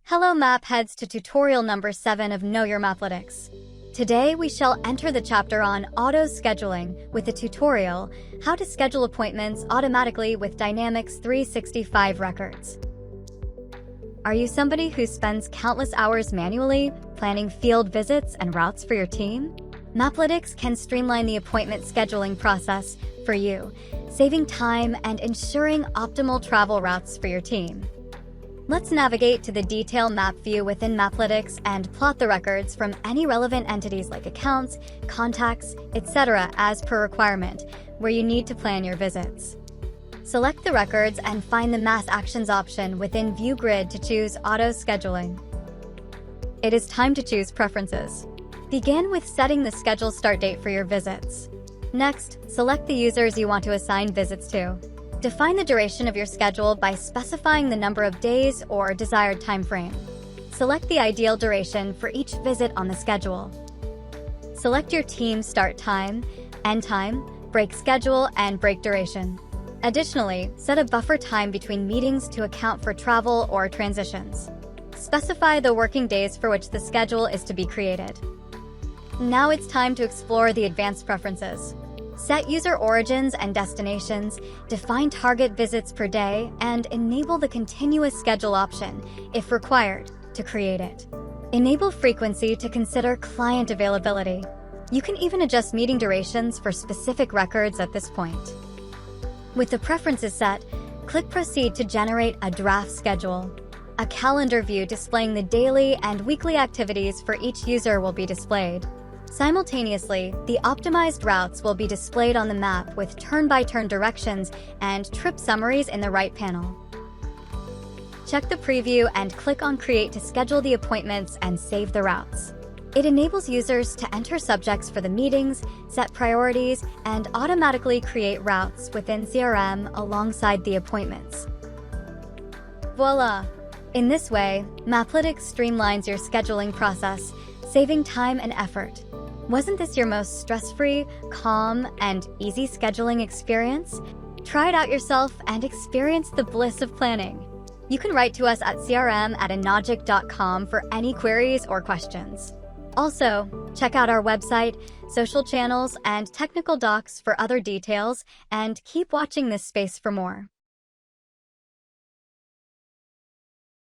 Hello Mapheads to tutorial number 7 of Know Your Maplytics. Today we shall enter the chapter on auto-scheduling with a tutorial, how to schedule appointments automatically with Dynamics 365 records. Are you somebody who spends countless hours manually planning field visits and routes for your team? Maplytics can streamline the appointment scheduling process for you, saving time and ensuring optimal travel routes for your team. Let's navigate to the detail map view within Maplytics and plot the records from any relevant entities like accounts, contacts, etc. as per requirement, where you need to plan your visits. Select the records and find the Mass Actions option within View Grid to choose Auto Scheduling. It is time to choose Preferences. Begin with setting the schedule start date for your visits. Next, select the users you want to assign visits to. Define the duration of your schedule by specifying the number of days or desired time frame. Select the ideal duration for each visit on the schedule. Select your team's start time, end time, break schedule, and break duration. Additionally, set a buffer time between meetings to account for travel or transitions. Specify the working days for which the schedule is to be created. Now it's time to explore the advanced preferences. Set user origins and destinations, define target visits per day, and enable the continuous schedule option, if required, to create it. Enable frequency to consider client availability. You can even adjust meeting durations for specific records at this point. With the preferences set, click Proceed to generate a draft schedule. A calendar view displaying the daily and weekly activities for each user will be displayed. Simultaneously, the optimized routes will be displayed on the map with turn-by-turn directions and trip summaries in the right panel. Check the preview and click on Create to schedule the appointments and save the routes. It enables users to enter subjects for the meetings, set priorities, and automatically create routes within CRM alongside the appointments. Voila! In this way, Maplytics streamlines your scheduling process, saving time and effort. Wasn't this your most stress-free, calm, and easy scheduling experience? Try it out yourself and experience the bliss of planning. You can write to us at crm@anagic.com for any queries or questions. Also, check out our website, social channels, and technical docs for other details, and keep watching this space for more.